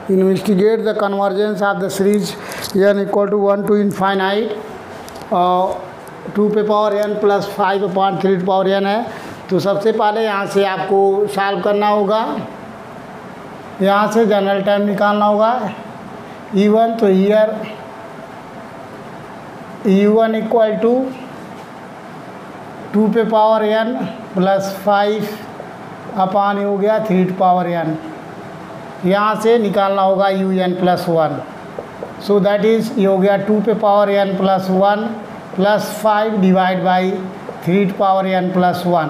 Investigate the convergence of the series n equal to 1 to infinite 2 पे power n plus 5/3 power n है। तो सबसे पहले यहाँ से आपको सॉल्व करना होगा, यहाँ से जनरल टर्म निकालना होगा E1। तो ईयर U1 इक्वल टू 2 पे पावर n प्लस 5 हो गया 3 पावर n। यहाँ से निकालना होगा UN plus 1। So that is ये हो गया 2 पे power n plus 1 plus 5 divide by 3 power n plus 1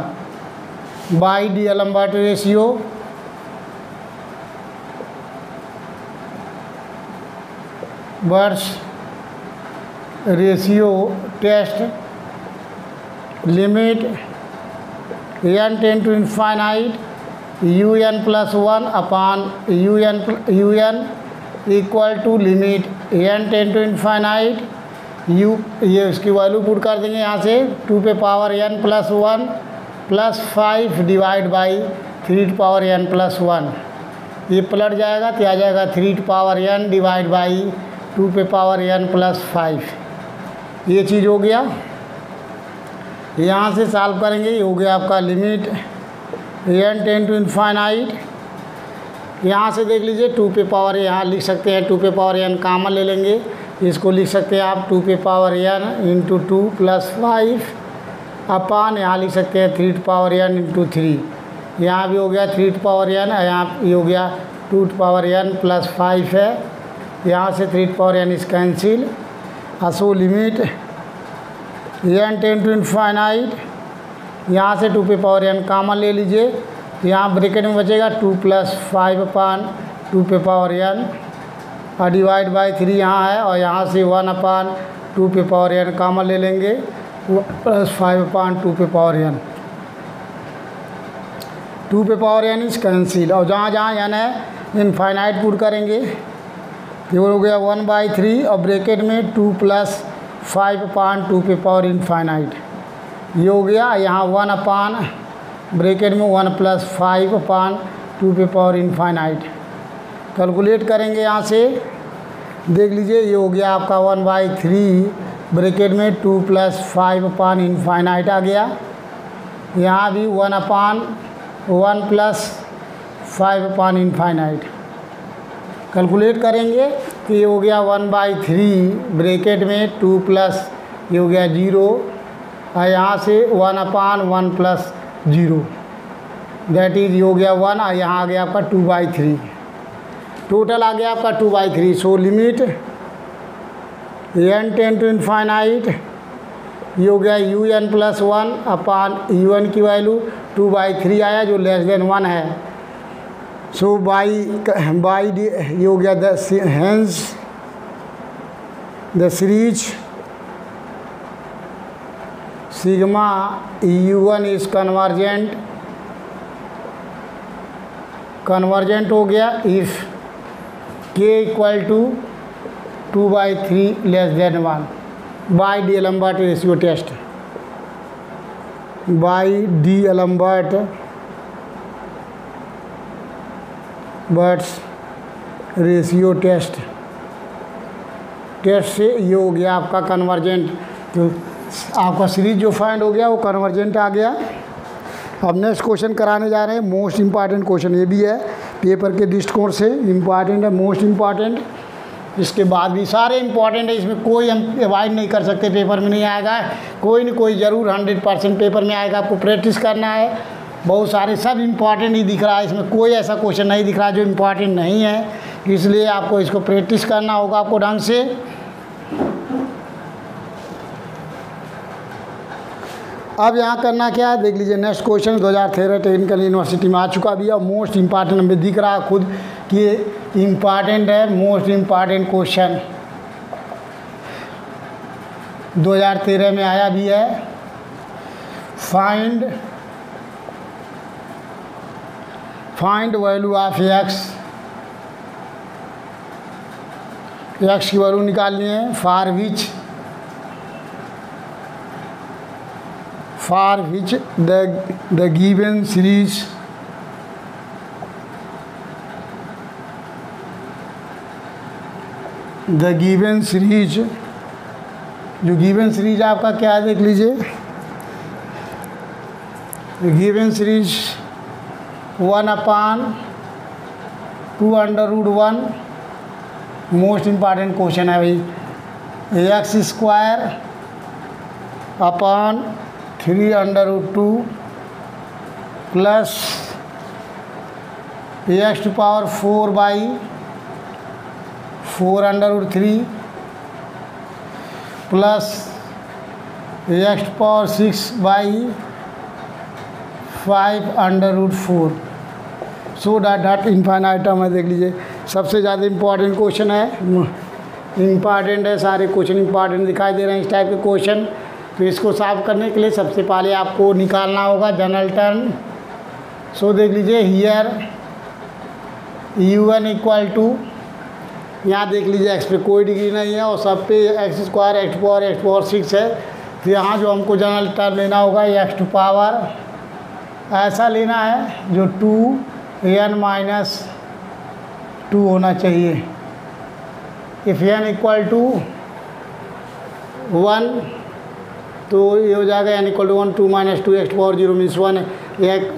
by D'Alembert ratio. बर्स ratio test limit n tend to infinite UN plus 1 upon UN equal to limit n tend to infinite ये उसकी value put कर देंगे यहाँ से 2 पे power n plus 1 plus 5 divide by 3 power n plus 1। ये पलट जाएगा तो आ जाएगा 3 पावर n डिवाइड बाई 2 पे पावर n प्लस 5। ये चीज़ हो गया। यहाँ से सॉल्व करेंगे, ये हो गया आपका limit n tend to infinite. यहाँ से देख लीजिए 2 पे पावर यहाँ लिख सकते हैं, 2 पे पावर n कॉमन ले लेंगे, इसको लिख सकते हैं आप 2 पे पावर n इंटू 2 प्लस 5 अपान यहाँ लिख सकते हैं 3 पावर n इंटू 3। यहाँ भी हो गया 3 पावर n, यहाँ ये हो गया 2 पावर n प्लस 5 है, यहाँ से 3 पावर n इस cancel. So limit n tend to infinite, यहाँ से 2 पे पावर n कॉमन ले लीजिए, यहाँ ब्रैकेट में बचेगा 2 प्लस 5 अपान 2 पे पावर n और डिवाइड बाई 3 यहाँ है, और यहाँ से 1 अपान 2 पे पावर n कॉमन ले लेंगे प्लस 5 अपान 2 पे पावर n। 2 पे पावर n इस कैंसिल, और जहाँ जहाँ n है इनफाइनाइट पुट करेंगे। ये हो गया 1/3 और ब्रैकेट में 2 प्लस 5 अपान 2 पे पावर इनफाइनाइट। ये हो गया, यहाँ 1 अपान ब्रैकेट में 1 प्लस 5 अपान 2 पे पावर इनफाइनाइट। कैलकुलेट करेंगे, यहाँ से देख लीजिए, ये हो गया आपका 1/3 ब्रैकेट में 2 प्लस 5 अपान इनफाइनाइट आ गया। यहाँ भी 1 अपान 1 प्लस 5 अपान इनफाइनाइट। कैलकुलेट करेंगे तो ये हो गया 1/3 ब्रैकेट में 2 प्लस ये हो गया 0 और यहाँ से 1 अपान 1 प्लस 0 दैट इज ये हो गया 1 और यहाँ आ गया आपका 2/3। टोटल आ गया आपका 2/3। So limit n tend to infinite, ये हो गया UN प्लस 1 अपान UN की वैल्यू 2/3 आया जो लेस देन 1 है। सो बाई ये हो गया hence the series sigma U1 is convergent हो गया if k equal to 2/3 less than 1 by D'Alembert ratio test. By D'Alembert ratio test से ये हो गया आपका कन्वर्जेंट। तो आपका सीरीज जो फाइंड हो गया वो कन्वर्जेंट आ गया। अब नेक्स्ट क्वेश्चन कराने जा रहे हैं, मोस्ट इम्पॉर्टेंट क्वेश्चन ये भी है, पेपर के दृष्टिकोण से इम्पॉर्टेंट है, मोस्ट इम्पॉर्टेंट। इसके बाद भी सारे इम्पॉर्टेंट है, इसमें कोई हम अवॉइड नहीं कर सकते, पेपर में नहीं आएगा, कोई न कोई ज़रूर 100% पेपर में आएगा। आपको प्रैक्टिस करना है, बहुत सारे सब इम्पॉर्टेंट ही दिख रहा है, इसमें कोई ऐसा क्वेश्चन नहीं दिख रहा जो इम्पॉर्टेंट नहीं है, इसलिए आपको इसको प्रैक्टिस करना होगा आपको ढंग से। अब यहाँ करना क्या है देख लीजिए, नेक्स्ट क्वेश्चन 2013 टेक्निकल यूनिवर्सिटी में आ चुका भी है, मोस्ट इम्पॉर्टेंट हमें दिख रहा है खुद कि इम्पॉर्टेंट है, मोस्ट इम्पॉर्टेंट क्वेश्चन 2013 में आया भी है। फाइंड वैल्यू ऑफ एक्स की वैल्यू निकालनी है for which the given series the given series, जो गिवन सीरीज आपका क्या है देख लीजिए, given series 1/2√1, most important question है भाई, x² upon 3√2 plus x⁴/4√3 plus x⁴6/5√4 so dot infinite term है। देख लीजिए सबसे ज़्यादा इम्पॉर्टेंट क्वेश्चन है, इम्पॉर्टेंट है, सारे क्वेश्चन इम्पॉर्टेंट दिखाई दे रहे हैं इस टाइप के क्वेश्चन। तो इसको सॉल्व करने के लिए सबसे पहले आपको निकालना होगा जनरल टर्म। सो देख लीजिए हियर UN इक्वल टू, यहाँ देख लीजिए x पे कोई डिग्री नहीं है और सब पे x² x⁴ है। तो यहाँ जो हमको जनरल टर्म लेना होगा x टू पावर ऐसा लेना है जो 2n-2 होना चाहिए। इफ़ n इक्वल टू 1 तो ये हो जाएगा n equal to 1, 2 - 2 x⁴0 means 1।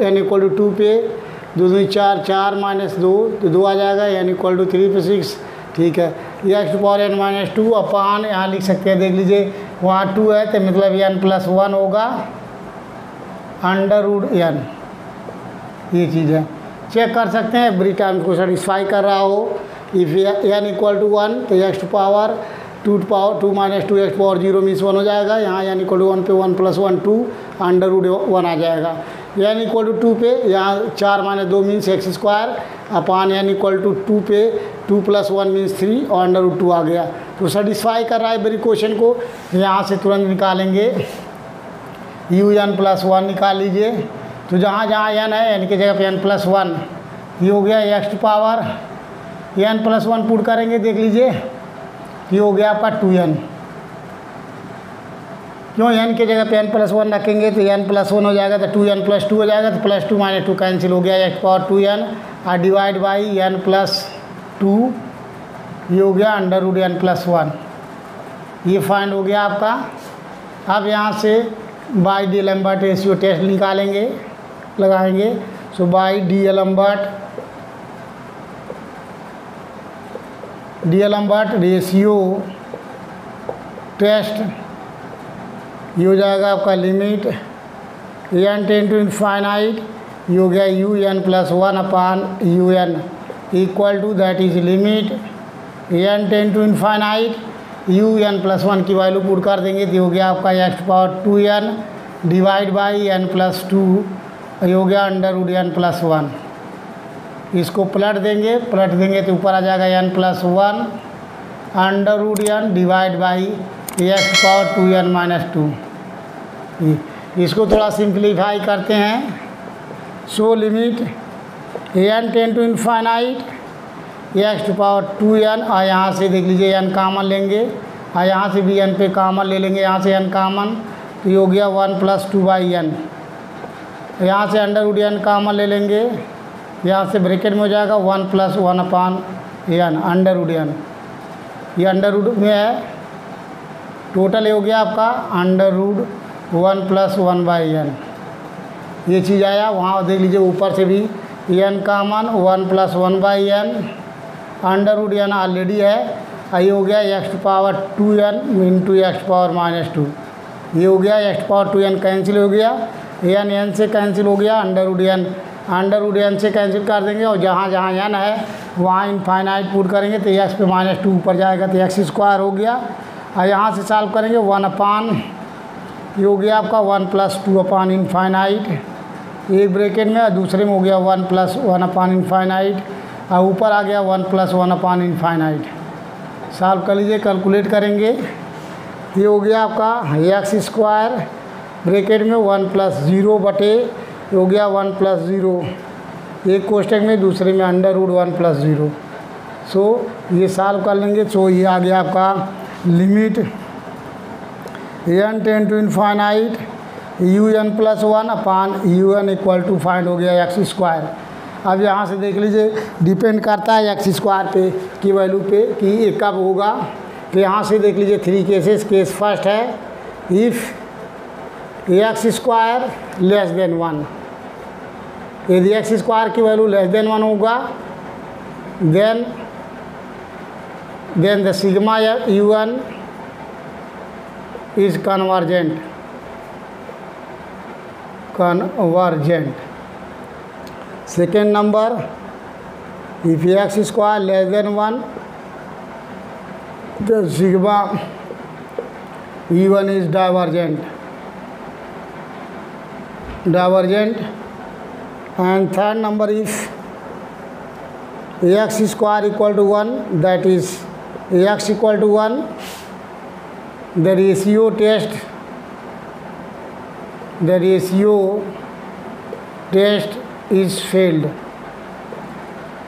n equal to 2 पे 2 दूनी 4, 4 - 2 तो 2 आ जाएगा। n इक्वल टू 3 पे 6, ठीक है। ये x⁴n-2 अपान यहाँ लिख सकते हैं, देख लीजिए वहाँ 2 है तो मतलब n+1 होगा √n। ये चीज़ है, चेक कर सकते हैं एवरी टाइम को सेटिस्फाई कर रहा हो। इफ़ n इक्वल टू 1 तो x to power 2 - 2 x⁴0 means 1 हो जाएगा। यहाँ n इक्वल टू 1 पे 1 + 1 2 √1 आ जाएगा। n इक्वल टू 2 पे यहाँ 4 - 2 means x² upon n equal to 2 पे 2 + 1 मीन्स 3 और √2 आ गया। तो सेटिस्फाई कर रहा है एवरी क्वेश्चन को। यहाँ से तुरंत निकालेंगे UN+1 निकाल लीजिए। तो जहाँ जहाँ n है n की जगह पे n+1, ये हो गया x to power n+1 put करेंगे, देख लीजिए ये हो गया आपका 2n। क्यों n की जगह पे n+1 रखेंगे तो n+1 हो जाएगा तो 2n+2 हो जाएगा तो +2 - 2 कैंसिल हो गया, x⁴2n और डिवाइड बाई n+2, ये हो गया √n+1। ये फाइंड हो गया आपका। अब यहाँ से by D'Alembert ratio test निकालेंगे, लगाएंगे। So by D'Alembert ratio test, ये हो जाएगा आपका limit n tend to infinite, ये हो गया UN+1 upon UN equal to that is limit n tend to infinite UN+1 की वैल्यू पुट कर देंगे तो हो गया आपका x⁴2n डिवाइड बाई n+2, ये हो गया √n+1। इसको पलट देंगे तो ऊपर आ जाएगा n+1 √n divide by x⁴2n-2। इसको थोड़ा सिंप्लीफाई करते हैं। So limit n tend to infinite x⁴2n और यहाँ से देख लीजिए n कामन लेंगे और यहाँ से भी n पे कामन ले लेंगे, यहाँ से n कामन तो ये हो गया 1 + 2/n। यहाँ से √n कामन ले लेंगे, यहाँ से ब्रैकेट में हो जाएगा 1 + 1 अपान n √n। ये अंडर में है, टोटल हो गया आपका √1 + 1/n। ये चीज़ आया। वहाँ देख लीजिए ऊपर से भी n कामन 1 + 1/n √n ऑलरेडी है। ये हो गया x⁴2n × x⁻−2, ये हो गया x⁴2n कैंसिल हो गया, n से कैंसिल हो गया, √n से कैंसिल कर देंगे और जहाँ जहाँ n है वहाँ इनफाइनाइट पुट करेंगे तो x पे -2 ऊपर जाएगा तो x² हो गया। और यहाँ से सॉल्व करेंगे 1 अपान, ये हो गया आपका 1 + 2 अपान इनफाइनाइट, एक ब्रैकेट में, और दूसरे में हो गया 1 + 1 अपान इनफाइनाइट और ऊपर आ गया 1 + 1 अपान इनफाइनाइट। सॉल्व कर लीजिए, कैलकुलेट करेंगे। ये हो गया आपका x² ब्रैकेट में 1 + 0 बटे, ये हो गया 1 + 0, एक कोष्टक में, दूसरे में √1 + 0। सो ये सॉल्व कर लेंगे। सो ये आ गया आपका limit n tend to infinite UN+1 upon UN equal to find हो गया x²। अब यहाँ से देख लीजिए डिपेंड करता है एक्स स्क्वायर पे की वैल्यू पे कि ये कब होगा। तो यहाँ से देख लीजिए 3 केसेस। केस फर्स्ट है if X square less than 1, यदि एक्स स्क्वायर की वैल्यू लेस देन 1 होगा then the sigma un is convergent. Second number, if x square less than 1, the sigma un is divergent. And third number, if x square equal to 1, that is x equal to 1, the ratio test is failed.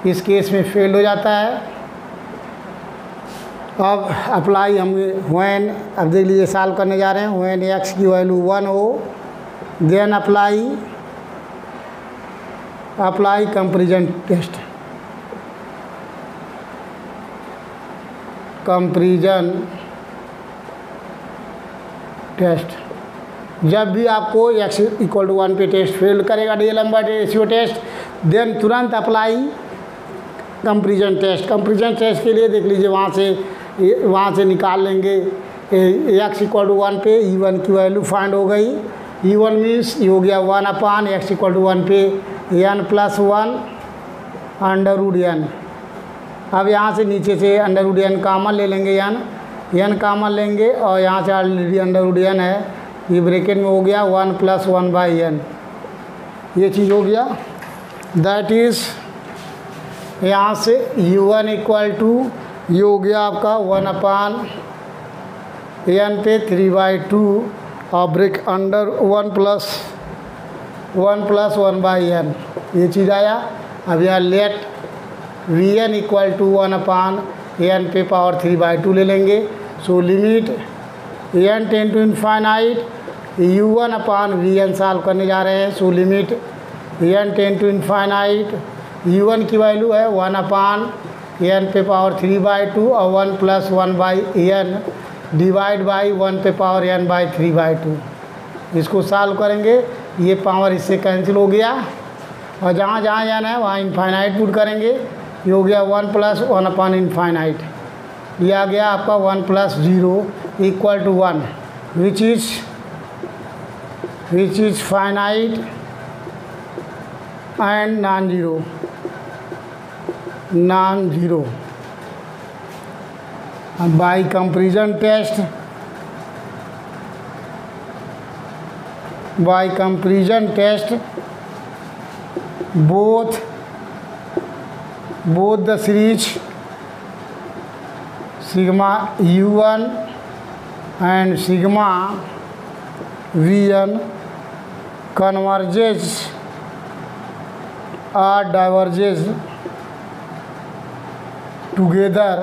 इस case में fail हो जाता है। अब apply हम when, अब देख लीजिए सॉल्व करने जा रहे हैं। व्हेन x की वैल्यू 1 हो देन अप्लाई कंपैरिजन टेस्ट। जब भी आपको x इक्वल टू 1 पे टेस्ट फेल करेगा डीएलएम रेशियो टेस्ट, देन तुरंत अप्लाई कंपैरिजन टेस्ट के लिए देख लीजिए वहाँ से निकाल लेंगे x इक्वल टू 1 पे e1 की वैल्यू फाइंड हो गई। e1 मीन्स ये हो गया 1/x इक्वल टू 1 पे n + 1 √n। अब यहाँ से नीचे से √n कॉमन ले लेंगे, n कॉमन लेंगे और यहाँ से ऑलरेडी √n है, ये ब्रैकेट में हो गया 1 + 1/n। ये चीज़ हो गया। दैट इज़ यहाँ से u1 इक्वल टू ये हो गया आपका 1/n पे 3/2 और ब्रेक अंडर 1 + 1/n, ये चीज़ आया। अब यहाँ late vn equal to 1/n पे पावर 3/2 ले लेंगे। So limit n tend to infinite u1/vn solve करने जा रहे हैं। So limit n tend to infinite u1 की वैल्यू है 1/n पे पावर 3/2 और 1 + 1/n डिवाइड बाई 1 पे पावर n/3/2। इसको सॉल्व करेंगे, ये पावर इससे कैंसिल हो गया और जहाँ जहाँ n है वहाँ इनफाइनाइट पुट करेंगे। ये हो गया 1 + 1/∞। ये आ गया आपका 1 + 0 equal to 1 which is finite and non zero. By comparison test both the series sigma u1 and sigma vn converges or diverges together,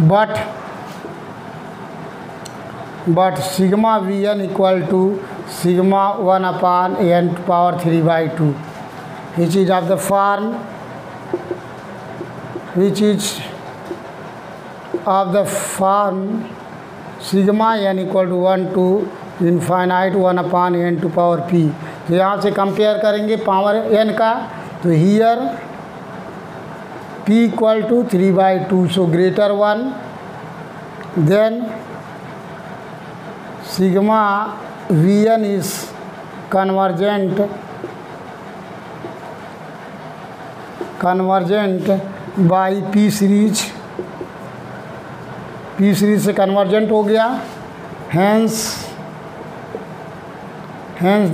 but sigma vn equal to sigma 1/n to power 3/2, which is of the form sigma n equal to 1 to infinite 1/n to power p। यहाँ से compare करेंगे power n का, तो here p equal to 3/2, so greater 1, then sigma vn is convergent by p series से कन्वर्जेंट हो गया। Hence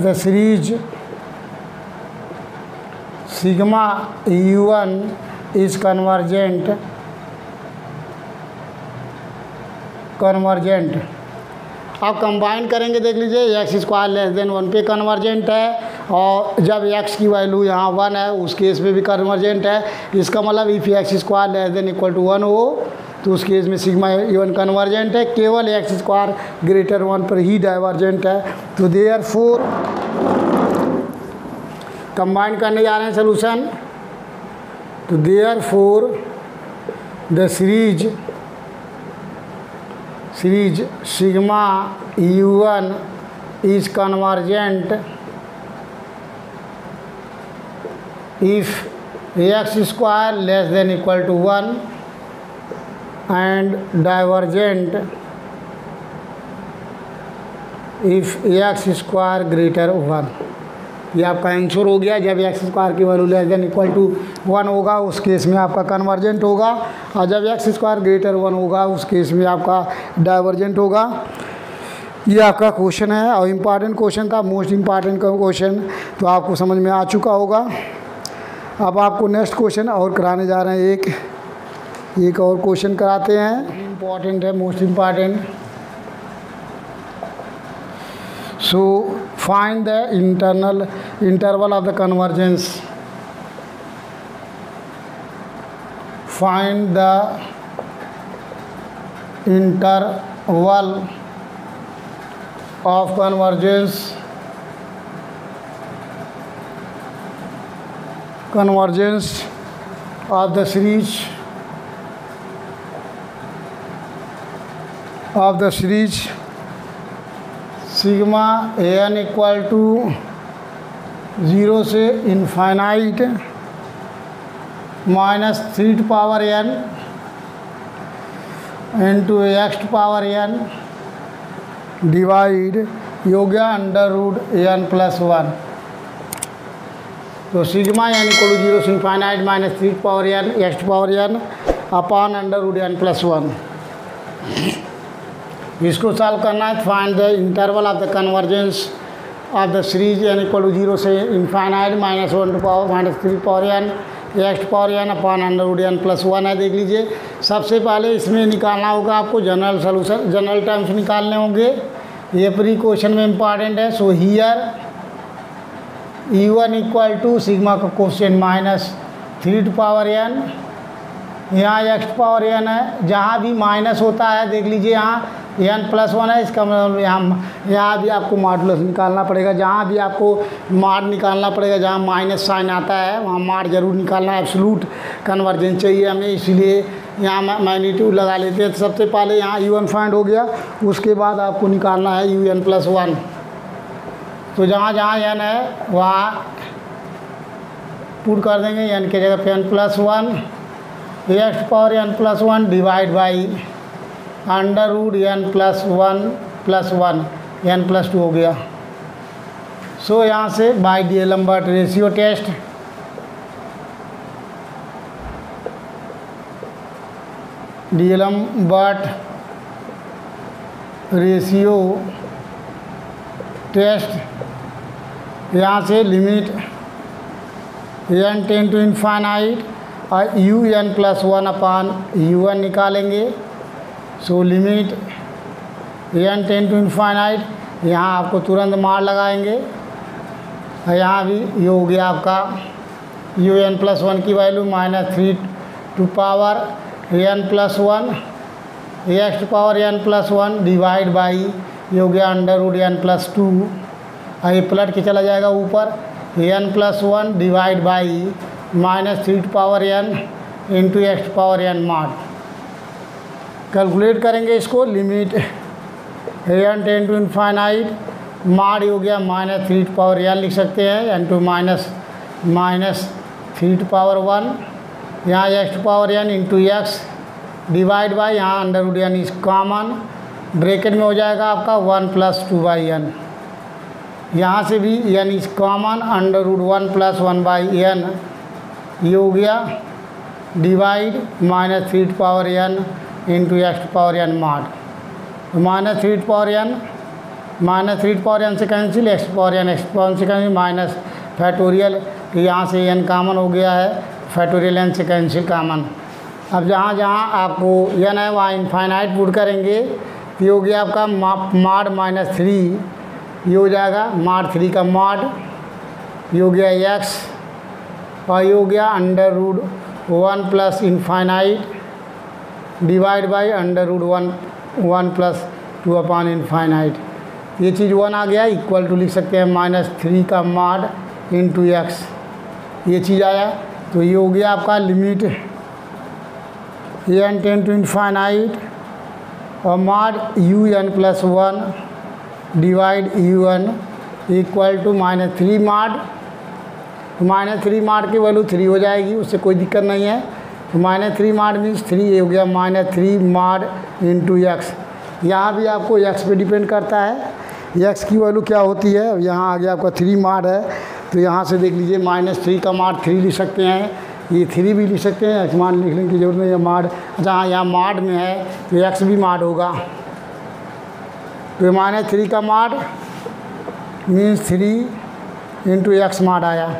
the series sigma u1 is convergent। अब कंबाइन करेंगे, देख लीजिए एक्स स्क्वायर लेस देन 1 पे कन्वर्जेंट है, और जब x की वैल्यू यहाँ 1 है उस केस में भी कन्वर्जेंट है। इसका मतलब if X square less than equal to 1 हो तो उस केस में सिग्मा इवन कन्वर्जेंट है। केवल एक्स स्क्वायर ग्रेटर 1 पर ही डाइवर्जेंट है। तो देयरफॉर कंबाइन करने जा रहे हैं सोल्यूशन। तो therefore the series sigma u1 is convergent if x square less than equal to 1 and divergent if x square greater 1। ये आपका आंसर हो गया। जब एक्स स्क्वायर की value less than equal to 1 होगा उस केस में आपका कन्वर्जेंट होगा, और जब एक्स स्क्वायर ग्रेटर 1 होगा उस केस में आपका डाइवर्जेंट होगा। ये आपका क्वेश्चन है और इम्पॉर्टेंट क्वेश्चन था, मोस्ट इम्पॉर्टेंट क्वेश्चन, तो आपको समझ में आ चुका होगा। अब आपको नेक्स्ट क्वेश्चन और कराने जा रहे हैं, एक और क्वेश्चन कराते हैं, इम्पॉर्टेंट है, most important. So find the interval of the convergence. Find the interval of convergence of the series sigma an equal to 0 से infinite minus 3 to power n into x to power n divide हो गया √n+1। तो sigma n equal to 0 से infinite minus 3 to power n x to power n upon √n+1। इसको solve करना है। Find the interval of the convergence of the series n equal to 0 से infinite minus 1 to power minus 3 to power n x to power n upon √n+1 है। देख लीजिए, सबसे पहले इसमें निकालना होगा आपको जनरल सोल्यूशन, जनरल टर्म्स निकालने होंगे। ये प्री क्वेश्चन में इम्पॉर्टेंट है। So here u1 equal to sigma का question minus 3 to power n, यहाँ x to पावर n है। जहाँ भी माइनस होता है देख लीजिए यहाँ n+1 है, इसका मतलब यहाँ भी आपको मॉडुलस निकालना पड़ेगा। जहाँ भी आपको माड निकालना पड़ेगा, जहाँ माइनस साइन आता है वहाँ माड जरूर निकालना है। एब्सोल्यूट कन्वर्जेंस चाहिए हमें, इसलिए यहाँ मैग्नीट्यूड लगा लेते हैं। तो सबसे पहले यहाँ u1 फाइंड हो गया, उसके बाद आपको निकालना है un+1। तो जहाँ जहाँ n है वहाँ पुट कर देंगे, n के जगह पे n+1 x to power n+1 divide by √n+1+1 n+2 हो गया। सो यहाँ से by D'Alembert ratio test, D'Alembert ratio test, यहाँ से limit n tend to infinite और un+1 अपॉन u1 निकालेंगे। So limit n tend to infinite, यहाँ आपको तुरंत मार लगाएंगे। और यहाँ भी ये हो गया आपका un+1 की value -3 to power n+1 x to power n+1 divide by ये हो गया √n+2। और ये पलट के चला जाएगा ऊपर, n+1 divide by -3 to power n into x to power n mod. Calculate करेंगे इसको, limit n tend to infinite mod हो गया -3 to पावर n लिख सकते हैं इंटू -3 to पावर 1, यहाँ x to power n into x divide by यहाँ √n is common, bracket में हो जाएगा आपका 1+2/n। यहाँ से भी n इज कॉमन, √1+1/n ये हो गया divide -3 to power n into x to power n mod. -3 to power n से cancel, x to power n से कैंसिल, माइनस फैक्टोरियल, यहाँ से n कॉमन हो गया है, फैक्टोरियल n से कैंसिल कॉमन। अब जहाँ जहाँ आपको n है वहाँ इनफाइनाइट पुट करेंगे। ये हो गया आपका मॉड -3, ये हो जाएगा मॉड 3 का मॉड, ये हो गया x और ये हो गया √1 plus infinite divide by √1+2 upon infinite. ये चीज़ 1 आ गया, इक्वल टू लिख सकते हैं -3 का मॉड इंटू एक्स, ये चीज़ आया। तो ये हो गया आपका limit n tend to infinite और mod u n plus 1 divide u n equal to -3 mod. -3 mod की वैल्यू 3 हो जाएगी, उससे कोई दिक्कत नहीं है। तो -3 मॉड मीन्स 3, ये हो गया -3 मॉड इंटू एक्स। यहाँ भी आपको एक्स पे डिपेंड करता है, एक्स की वैल्यू क्या होती है। यहाँ आ गया आपका 3 मॉड है, तो यहाँ से देख लीजिए -3 का मॉड 3 लिख सकते हैं, ये 3 भी लिख सकते हैं, एक्स मॉड लिखने की जरूरत नहीं है। मॉड अच्छा हाँ, यहाँ मॉड में है तो एक्स भी मॉड होगा। तो -3 का mod means 3 into x mod आया,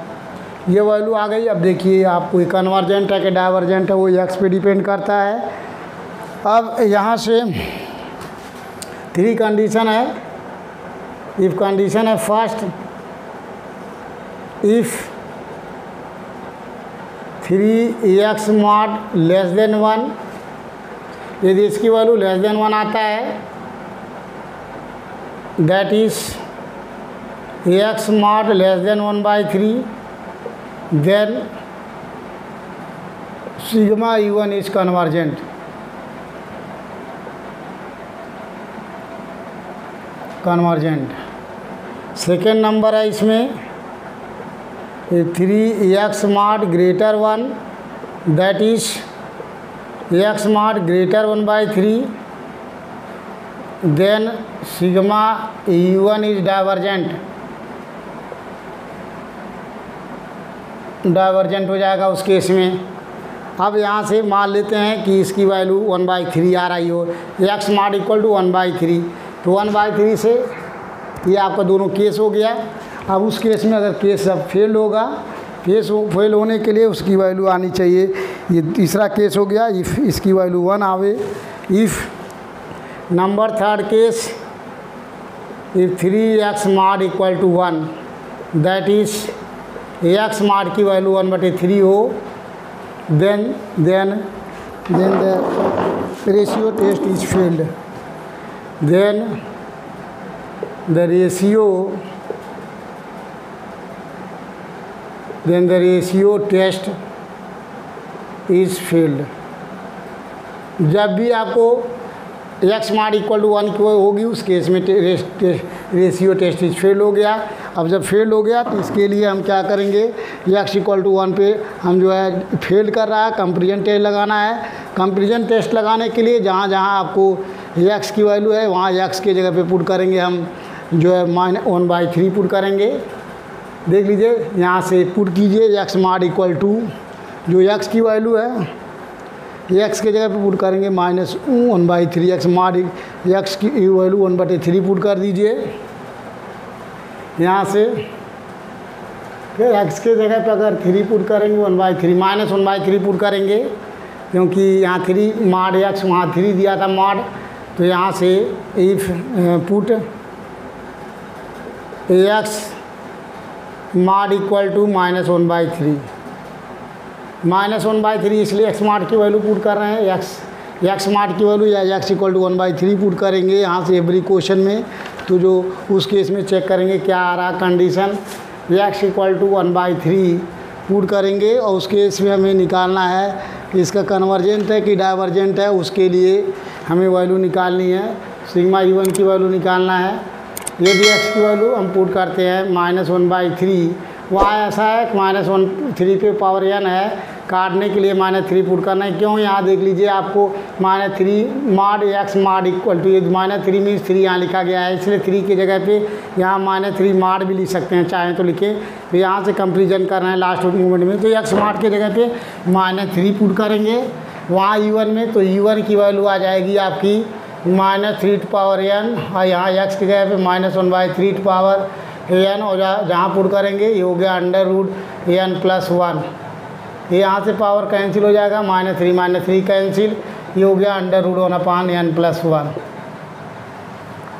ये वैल्यू आ गई। अब देखिए आपको ये कन्वर्जेंट है कि डाइवर्जेंट है, वो एक्स पे डिपेंड करता है। अब यहाँ से 3 कंडीशन है। इफ़ कंडीशन है first, if 3x mod less than 1, यदि इसकी वैल्यू लेस देन 1 आता है, that is x mod less than 1/3, then sigma u1 is convergent. Second number है इसमें 3x mod greater 1, that is x mod greater 1/3, then sigma u1 is divergent हो जाएगा उस case में। अब यहाँ से मान लेते हैं कि इसकी वैल्यू 1/3 आ रही हो, x मॉड इक्वल टू 1/3, तो 1/3 से ये आपका दोनों केस हो गया। अब उस केस में अगर केस अब फेल होगा, फेल होने के लिए उसकी वैल्यू आनी चाहिए, ये तीसरा केस हो गया, इफ़ इसकी वैल्यू 1 आवे। If number third case, if 3x mod equal to 1, that is x mod की वैल्यू 1/3 हो, then the ratio test is failed, then the ratio test is failed। जब भी आपको x मॉड इक्वल टू 1 की होगी, उस case में ratio test is fail हो गया। अब जब फेल हो गया तो इसके लिए हम क्या करेंगे, x इक्वल टू 1 पे हम जो है फेल कर रहा है, कंपेरिजन टेस्ट लगाना है। कंपेरिजन टेस्ट लगाने के लिए जहाँ जहाँ आपको x की वैल्यू है, वहाँ x के जगह पे पुट करेंगे हम, जो है -1/3 पुट करेंगे। देख लीजिए यहाँ से पुट कीजिए x मॉड इक्वल टू, जो x की वैल्यू है x के जगह पे पुट करेंगे -1/3, x मॉड x की वैल्यू 1/3 पुट कर दीजिए यहाँ से। फिर x के जगह पे अगर 3 पुट करेंगे 1/3 -1/3 पुट करेंगे, क्योंकि यहाँ 3 मॉड x वहाँ 3 दिया था मॉड, तो यहाँ से if put x mod equal to -1/3, -1/3 इसलिए x मॉड की वैल्यू पुट कर रहे हैं, x मॉड की वैल्यू या x इक्वल टू 1/3 पुट करेंगे यहाँ से एवरी क्वेश्चन में। तो जो उस केस में चेक करेंगे क्या आ रहा condition, x equal to 1/3 put करेंगे, और उस केस में हमें निकालना है कि इसका कन्वर्जेंट है कि डाइवर्जेंट है। उसके लिए हमें वैल्यू निकालनी है, सिग्मा u1 की वैल्यू निकालना है। यदि x की वैल्यू हम पुट करते हैं -1/3, वहाँ ऐसा है -1/3 पे पावर n है, काटने के लिए -3 पुट करना है। क्यों, यहाँ देख लीजिए आपको -3 mod x mod equal to, ये -3 मीन्स 3 यहाँ लिखा गया है, इसलिए 3 की जगह पे यहाँ -3 मॉड भी लिख सकते हैं, चाहें तो लिखें। तो यहाँ से कंपेरिजन कर रहे हैं लास्ट मोमेंट में, तो x मॉड की जगह पे -3 पुट करेंगे वहाँ u1 में, तो u1 की वैल्यू आ जाएगी आपकी -3n, और यहाँ x की जगह पे -1/3n, और जहाँ पुट करेंगे ये हो गया √n+1, ये यहाँ से पावर कैंसिल हो जाएगा, -3 कैंसिल, ये हो गया √1/n+1।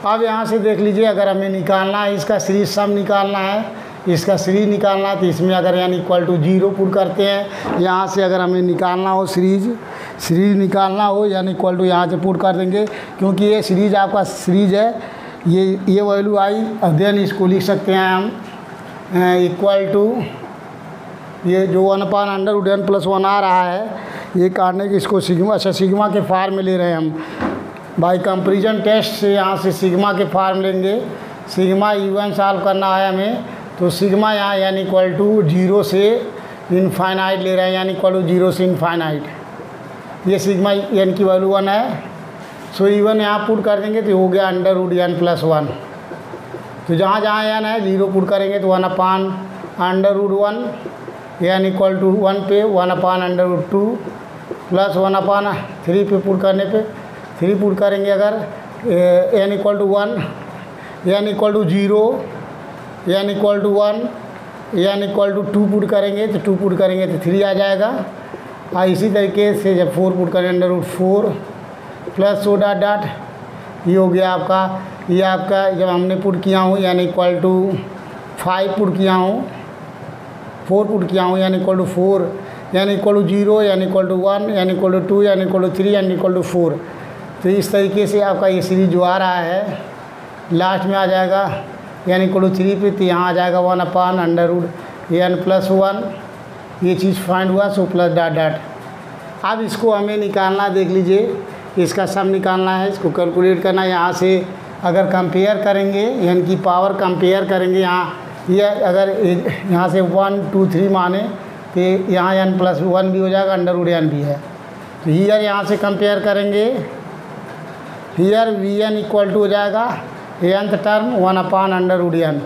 अब यहाँ से देख लीजिए अगर हमें निकालना है इसका सीरीज सम निकालना है, इसका सीरीज निकालना है, तो इसमें अगर n इक्वल टू 0 पुट करते हैं, यहाँ से अगर हमें निकालना हो सीरीज निकालना हो n इक्वल टू यहाँ से पुट कर देंगे, क्योंकि ये सीरीज आपका सीरीज है, ये वैल्यू आई, देन इसको लिख सकते हैं हम इक्वल टू ये जो 1/√n+1 आ रहा है, ये काटने की इसको सिग्मा, अच्छा सिग्मा के फार्म में ले रहे हैं हम बाई कंपेरिजन टेस्ट से। यहाँ से सिग्मा के फार्म लेंगे, सिग्मा UN सॉल्व करना है हमें, तो सिग्मा यहाँ यानी इक्वल टू 0 से इनफाइनाइट ले रहे हैं, यानी इक्वल टू 0 से इनफाइनाइट। ये सिग्मा n की वैल्यू 1 है, सो इवन यहाँ पुट कर देंगे तो हो गया √n+1। तो जहाँ जहाँ n है 0 पुट करेंगे तो 1/√1 n इक्वल टू 1 पे 1/√2 प्लस 1/3 पे पुट करने पे 3 पुट करेंगे अगर n equal to 1, n equal to 0, n equal to 1, n equal to 2 put करेंगे तो 2 पुट करेंगे तो 3 आ जाएगा। और इसी तरीके से जब 4 पुट करेंगे √4 प्लस सो डॉट डॉट, ये हो गया आपका, ये आपका जब हमने पुट किया हूँ यानी इक्वल टू 5 पुट किया हूँ, 4 पुट किया हूँ यानी इक्वल टू 4, यानी इक्वल टू 0, यानी इक्वल टू 1, यानी इक्वल टू 2, यानी इक्वल टू 3, यानी इक्वल टू 4। तो इस तरीके से आपका ये सीरीज जो आ रहा है लास्ट में आ जाएगा यानी इक्वल टू 3 पे, तो यहाँ आ जाएगा 1/√n+1। ये चीज़ फाइंड हुआ, सो प्लस डॉट डॉट। अब इसको हमें निकालना, देख लीजिए इसका सम निकालना है, इसको कैलकुलेट करना है। यहाँ से अगर कंपेयर करेंगे n की पावर कंपेयर करेंगे, यहाँ ये अगर यहाँ से 1 2 3 माने तो यहाँ n+1 भी हो जाएगा, √n भी है। तो हियर यहाँ से कंपेयर करेंगे, हियर Vn इक्वल टू हो जाएगा nth term 1/√n,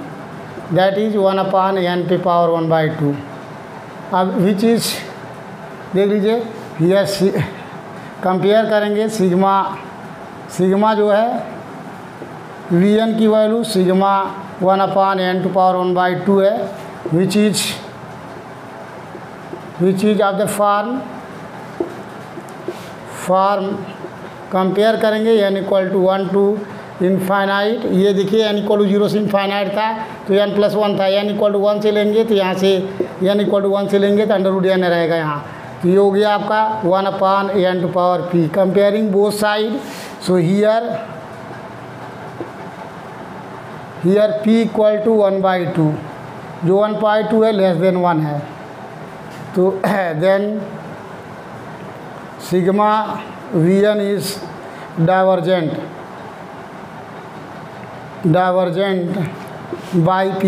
that is 1/n पे पावर 1/2। अब विच इज़ देख लीजिए, हियर कंपेयर करेंगे सिग्मा जो है Vn की value sigma 1/n to power 1/2 है, which is of the form compare करेंगे n equal to 1 to infinite. ये देखिए n इक्वल टू 0 से इनफाइनाइट था तो n+1 था, n इक्वल टू 1 से लेंगे तो यहाँ से n इक्वल टू 1 से लेंगे तो √n रहेगा यहाँ। तो ये हो गया आपका 1/n to power p। Comparing both side, so here p equal to 1/2, जो 1/2 है लेस देन 1 है, तो then sigma Vn is divergent by p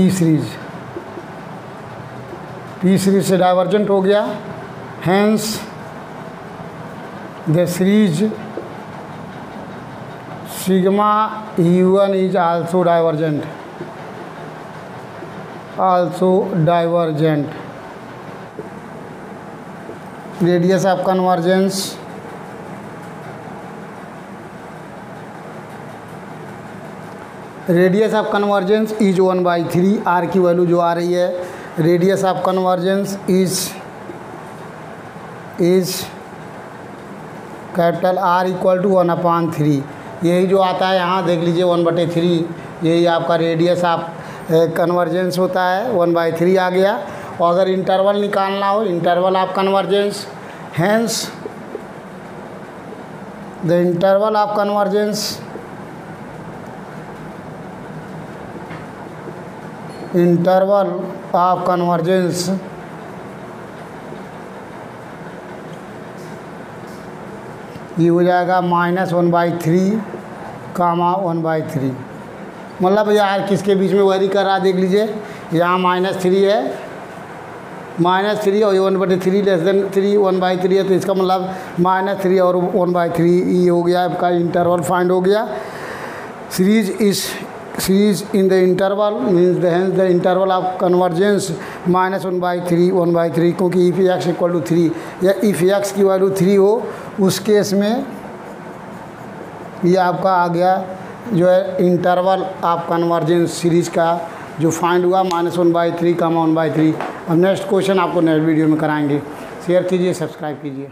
series से डाइवर्जेंट हो गया, hence the series sigma U1 is also divergent. Radius of convergence is 1/3। r की वैल्यू जो आ रही है, radius of convergence is capital R equal to 1/3। यही जो आता है यहाँ देख लीजिए 1/3, यही आपका रेडियस ऑफ कन्वर्जेंस होता है, 1/3 आ गया। और अगर इंटरवल निकालना हो, interval of convergence, hence the interval of convergence ये हो जाएगा -1/3, 1/3। मतलब यार किसके बीच में वैरी कर रहा, देख लीजिए यहाँ -3 है, -3 और 1/3 लेस देन 3, 1/3 है, तो इसका मतलब -3 और 1/3 ये हो गया आपका इंटरवल फाइंड हो गया। Series in the interval means the interval of convergence -1/3, 1/3, क्योंकि इफ़ x इक्वल टू 3 या इफ़ x की वैल्यू 3 हो उस केस में ये आपका आ गया जो है इंटरवल ऑफ कन्वर्जेंस सीरीज का जो फाइंड हुआ -1/3, 1/3। अब नेक्स्ट क्वेश्चन आपको नेक्स्ट वीडियो में कराएंगे। शेयर कीजिए, सब्सक्राइब कीजिए।